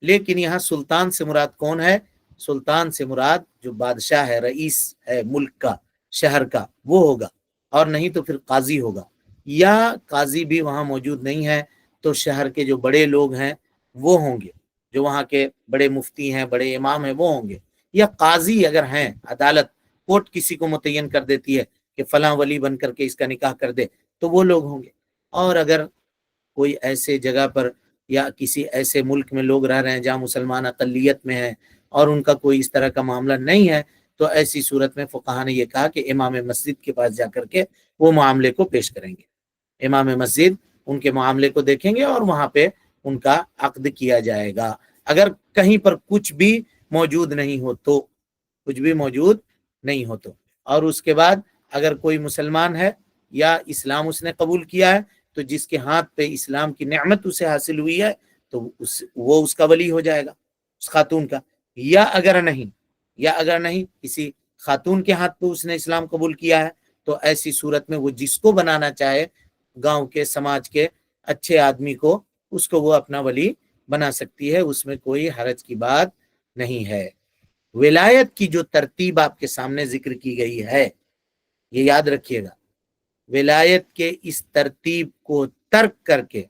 لیکن یہاں سلطان سے مراد کون ہے؟ سلطان سے مراد جو بادشاہ ہے، رئیس ہے ملک کا، شہر کا، وہ ہوگا، اور نہیں تو پھر قاضی ہوگا، یا قاضی بھی وہاں موجود نہیں ہے تو شہر کے جو بڑے لوگ ہیں وہ ہوں گے، جو وہاں کے بڑے مفتی ہیں، بڑے امام ہیں، وہ ہوں گے، یا قاضی اگر ہیں، عدالت کورٹ کسی کو متعین کر دیتی ہے کہ فلاں ولی بن کر کے اس کا نکاح کر دے، تو وہ لوگ ہوں گے۔ اور اگر کوئی ایسے جگہ پر یا کسی ایسے ملک میں لوگ رہ رہے ہیں جہاں مسلمان اقلیت میں ہیں اور ان کا کوئی اس طرح کا معاملہ نہیں ہے، تو ایسی صورت میں فقہا نے یہ کہا کہ امام مسجد کے پاس جا کر کے وہ معاملے کو پیش کریں گے، امام مسجد ان کے معاملے کو دیکھیں گے اور وہاں پہ ان کا عقد کیا جائے گا۔ اگر کہیں پر کچھ بھی موجود نہیں ہو تو، کچھ بھی موجود نہیں ہو تو، اور اس کے بعد اگر کوئی مسلمان ہے یا اسلام اس نے قبول کیا ہے، تو جس کے ہاتھ پہ اسلام کی نعمت اسے حاصل ہوئی ہے تو وہ اس کا ولی ہو جائے گا، اس خاتون کا۔ یا اگر نہیں کسی خاتون کے ہاتھ پہ اس نے اسلام قبول کیا ہے، تو ایسی صورت میں وہ جس کو بنانا چاہے، گاؤں کے، سماج کے اچھے آدمی کو، اس کو وہ اپنا ولی بنا سکتی ہے، اس میں کوئی حرج کی بات نہیں ہے۔ ولایت کی جو ترتیب آپ کے سامنے ذکر کی گئی ہے، یہ یاد رکھیے گا، ولایت کے اس ترتیب کو ترک کر کے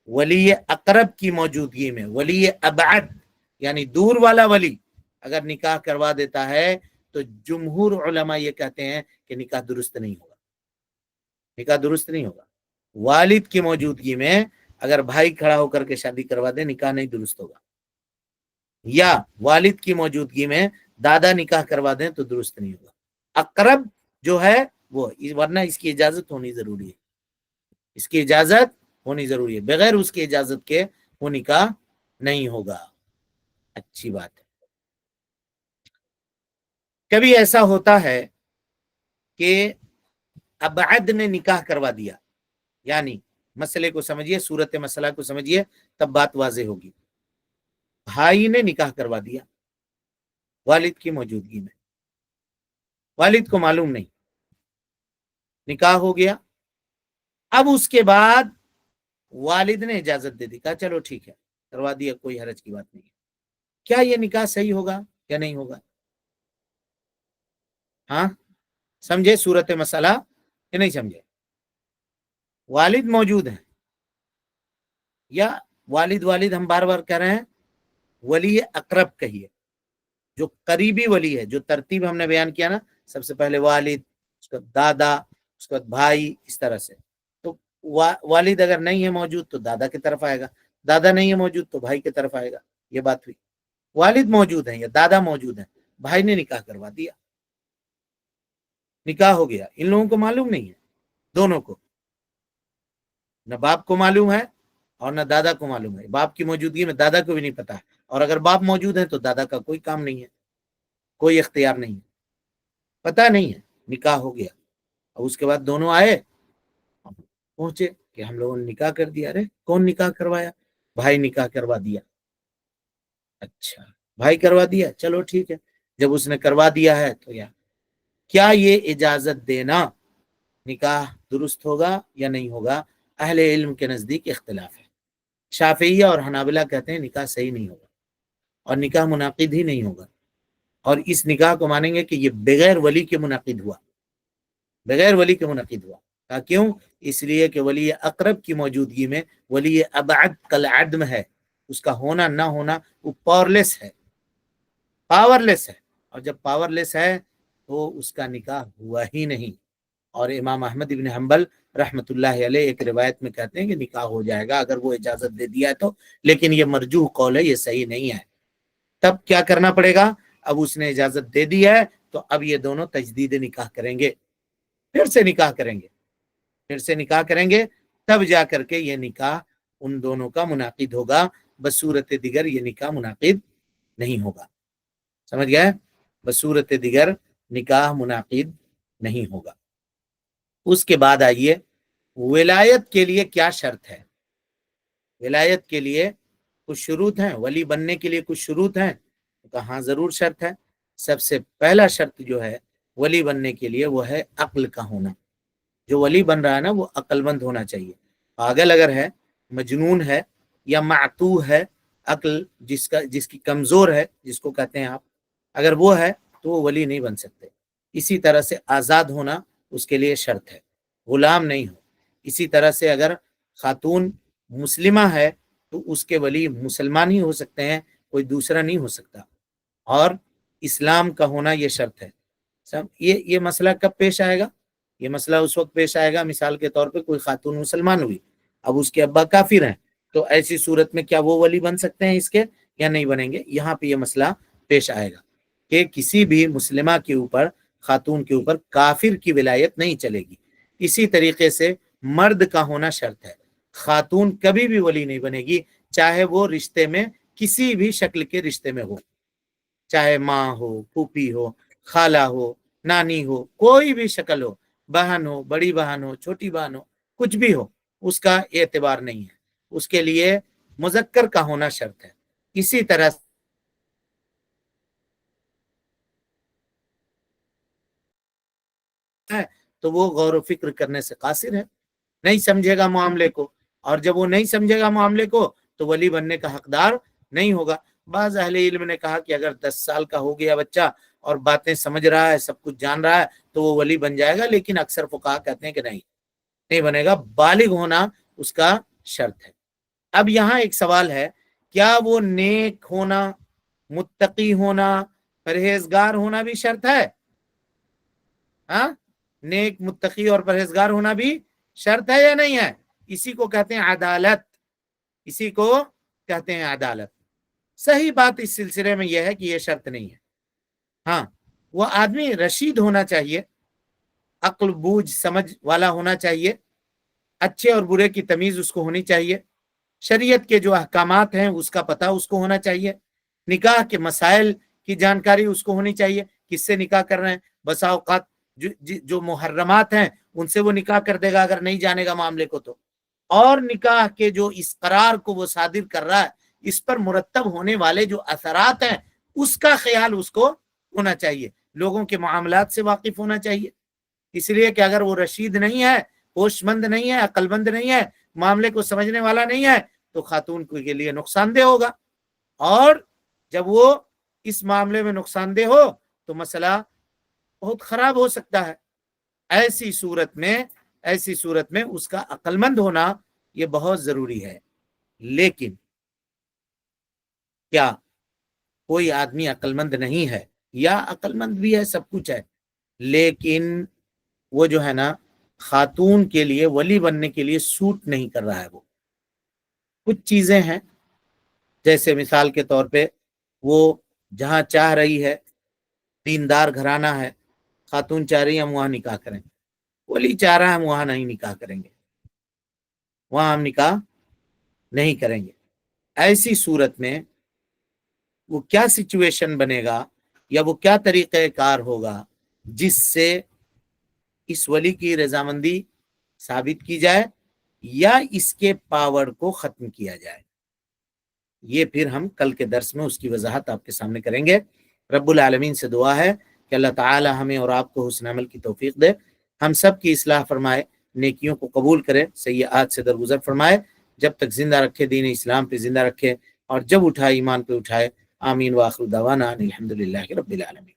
ولی اقرب کی موجودگی میں ولی ابعد یعنی دور والا ولی اگر نکاح کروا دیتا ہے تو جمہور علماء یہ کہتے ہیں کہ نکاح درست نہیں ہوگا، نکاح درست نہیں ہوگا۔ والد کی موجودگی میں اگر بھائی کھڑا ہو کر کے شادی کروا دے، نکاح نہیں درست ہوگا، یا والد کی موجودگی میں دادا نکاح کروا دیں تو درست نہیں ہوگا۔ اقرب جو ہے وہ، ورنہ اس کی اجازت ہونی ضروری ہے، اس کی اجازت ہونی ضروری ہے، بغیر اس کی اجازت کے وہ نکاح نہیں ہوگا۔ اچھی بات ہے۔ کبھی ایسا ہوتا ہے کہ ابعد نے نکاح کروا دیا، یعنی مسئلے کو سمجھیے، صورت مسئلہ کو سمجھیے، تب بات واضح ہوگی۔ بھائی نے نکاح کروا دیا والد کی موجودگی میں، والد کو معلوم نہیں، نکاح ہو گیا۔ اب اس کے بعد والد نے اجازت دے دی، کہا چلو ٹھیک ہے، کروا دیا، کوئی حرج کی بات نہیں ہے۔ کیا یہ نکاح صحیح ہوگا یا نہیں ہوگا؟ ہاں، سمجھے صورت مسئلہ کہ نہیں سمجھے؟ والد موجود ہیں، یا والد ہم بار بار کہہ رہے ہیں، ولی اقرب کہیے، جو قریبی ولی ہے، جو ترتیب ہم نے بیان کیا نا، سب سے پہلے والد، اس کا دادا، اس کا بھائی، اس طرح سے۔ تو والد اگر نہیں ہے موجود تو دادا کی طرف آئے گا، دادا نہیں ہے موجود تو بھائی کی طرف آئے گا، یہ بات ہوئی۔ والد موجود ہیں یا دادا موجود ہیں، بھائی نے نکاح کروا دیا، نکاح ہو گیا، ان لوگوں کو معلوم نہیں ہے، دونوں کو، نہ باپ کو معلوم ہے اور نہ دادا کو معلوم ہے، باپ کی موجودگی میں دادا کو بھی نہیں پتا ہے، اور اگر باپ موجود ہے تو دادا کا کوئی کام نہیں ہے، کوئی اختیار نہیں ہے، پتہ نہیں ہے، نکاح ہو گیا۔ اور اس کے بعد دونوں آئے، پہنچے کہ ہم لوگوں نے نکاح کر دیا. ارے کون نکاح کروایا؟ بھائی نکاح کروا دیا. اچھا بھائی کروا دیا، چلو ٹھیک ہے. جب اس نے کروا دیا ہے تو کیا یہ اجازت دینا نکاح درست ہوگا یا نہیں ہوگا؟ اہل علم کے نزدیک اختلاف ہے. شافعیہ اور حنابلہ کہتے ہیں نکاح صحیح نہیں ہوگا اور نکاح منعقد ہی نہیں ہوگا، اور اس نکاح کو مانیں گے کہ یہ بغیر ولی کے منعقد ہوا، بغیر ولی کے منعقد ہوا. کیوں؟ اس لیے کہ ولی اقرب کی موجودگی میں ولی ابعد کالعدم ہے، اس کا ہونا نہ ہونا وہ پاورلیس ہے، پاورلیس ہے. اور جب پاورلیس ہے تو اس کا نکاح ہوا ہی نہیں. اور امام احمد ابن حنبل رحمت اللہ علیہ ایک روایت میں کہتے ہیں کہ نکاح ہو جائے گا اگر وہ اجازت دے دیا ہے تو، لیکن یہ مرجوح قول ہے، یہ صحیح نہیں ہے. تب کیا کرنا پڑے گا؟ اب اس نے اجازت دے دی ہے تو اب یہ دونوں تجدید نکاح کریں گے، پھر سے نکاح کریں گے، پھر سے نکاح کریں گے، تب جا کر کے یہ نکاح ان دونوں کا منعقد ہوگا. بصورت دیگر یہ نکاح منعقد نہیں ہوگا. سمجھ گئے؟ بصورت دیگر نکاح منعقد نہیں ہوگا. اس کے بعد آئیے ولایت کے لیے کیا شرط ہے؟ ولایت کے لیے کچھ شروط ہیں، ولی بننے کے لیے کچھ شروط ہیں. ہاں ضرور شرط ہے. سب سے پہلا شرط جو ہے ولی بننے کے لیے وہ ہے عقل کا ہونا. جو ولی بن رہا ہے نا وہ عقل مند ہونا چاہیے. پاگل اگر ہے، مجنون ہے یا معتوہ ہے، عقل جس کی کمزور ہے، جس کو کہتے ہیں آپ، اگر وہ ہے تو وہ ولی نہیں بن سکتے. اسی طرح سے آزاد ہونا اس کے لیے شرط ہے، غلام نہیں ہو. اسی طرح سے اگر خاتون مسلمہ ہے تو اس کے ولی مسلمان ہی ہو سکتے ہیں، کوئی دوسرا نہیں ہو سکتا. اور اسلام کا ہونا یہ شرط ہے. یہ مسئلہ کب پیش آئے گا؟ یہ مسئلہ اس وقت پیش آئے گا مثال کے طور پہ کوئی خاتون مسلمان ہوئی، اب اس کے ابا کافر ہیں، تو ایسی صورت میں کیا وہ ولی بن سکتے ہیں اس کے یا نہیں بنیں گے؟ یہاں پہ یہ مسئلہ پیش آئے گا کہ کسی بھی مسلمہ کے اوپر، خاتون کے اوپر کافر کی ولایت نہیں چلے گی. اسی طریقے سے مرد کا ہونا شرط ہے. خاتون کبھی بھی ولی نہیں بنے گی چاہے وہ رشتے میں کسی بھی شکل کے رشتے میں ہو، چاہے ماں ہو، پھوپھی ہو، خالہ ہو، نانی ہو، کوئی بھی شکل ہو، بہن ہو، بڑی بہن ہو، چھوٹی بہن ہو، کچھ بھی ہو، اس کا اعتبار نہیں ہے. اس کے لیے مذکر کا ہونا شرط ہے. اسی طرح ہے تو وہ غور و فکر کرنے سے قاصر ہے، نہیں سمجھے گا معاملے کو، اور جب وہ نہیں سمجھے گا معاملے کو تو ولی بننے کا حقدار نہیں ہوگا. بعض اہل علم نے کہا کہ اگر 10 سال کا ہو گیا بچہ اور باتیں سمجھ رہا ہے، سب کچھ جان رہا ہے تو وہ ولی بن جائے گا، لیکن اکثر فقہا کہتے ہیں کہ نہیں بنے گا. بالغ ہونا اس کا شرط ہے. اب یہاں ایک سوال ہے، کیا وہ نیک ہونا، متقی ہونا، پرہیزگار ہونا بھی شرط ہے؟ ہاں، نیک، متقی اور پرہیزگار ہونا بھی شرط ہے یا نہیں ہے؟ اسی کو کہتے ہیں عدالت، اسی کو کہتے ہیں عدالت. صحیح بات اس سلسلے میں یہ ہے کہ یہ شرط نہیں ہے. ہاں، وہ آدمی رشید ہونا چاہیے، عقل بوجھ سمجھ والا ہونا چاہیے، اچھے اور برے کی تمیز اس کو ہونی چاہیے، شریعت کے جو احکامات ہیں اس کا پتہ اس کو ہونا چاہیے، نکاح کے مسائل کی جانکاری اس کو ہونی چاہیے، کس سے نکاح کر رہے ہیں. بسا اوقات جو محرمات ہیں ان سے وہ نکاح کر دے گا اگر نہیں جانے گا معاملے کو تو. اور نکاح کے جو اس قرار کو وہ صادر کر رہا ہے، اس پر مرتب ہونے والے جو اثرات ہیں اس کا خیال اس کو ہونا چاہیے، لوگوں کے معاملات سے واقف ہونا چاہیے. اس لیے کہ اگر وہ رشید نہیں ہے، ہوش مند نہیں ہے، عقل مند نہیں ہے، معاملے کو سمجھنے والا نہیں ہے تو خاتون کے لیے نقصان دہ ہوگا. اور جب وہ اس معاملے میں نقصان دہ ہو تو مسئلہ بہت خراب ہو سکتا ہے. ایسی صورت میں اس کا عقل مند ہونا یہ بہت ضروری ہے. لیکن کیا کوئی آدمی عقل مند نہیں ہے یا عقل مند بھی ہے، سب کچھ ہے، لیکن وہ جو ہے نا خاتون کے لیے ولی بننے کے لیے سوٹ نہیں کر رہا ہے؟ وہ کچھ چیزیں ہیں، جیسے مثال کے طور پہ وہ جہاں چاہ رہی ہے، دیندار گھرانہ ہے، خاتون چاہ رہی ہے ہم وہاں نکاح کریں، ولی چاہ رہا ہے ہم وہاں نہیں نکاح کریں گے، وہاں ہم نکاح نہیں کریں گے. ایسی صورت میں وہ کیا سچویشن بنے گا یا وہ کیا طریقہ کار ہوگا جس سے اس ولی کی رضامندی ثابت کی جائے یا اس کے پاور کو ختم کیا جائے. یہ پھر ہم کل کے درس میں اس کی وضاحت آپ کے سامنے کریں گے. رب العالمین سے دعا ہے کہ اللہ تعالی ہمیں اور آپ کو حسن عمل کی توفیق دے، ہم سب کی اصلاح فرمائے، نیکیوں کو قبول کرے، سیئات سے درگزر فرمائے، جب تک زندہ رکھے دین اسلام پہ زندہ رکھے، اور جب اٹھائے ایمان پہ اٹھائے. آمین. وآخر دعوانا الحمدللہ رب العالمین.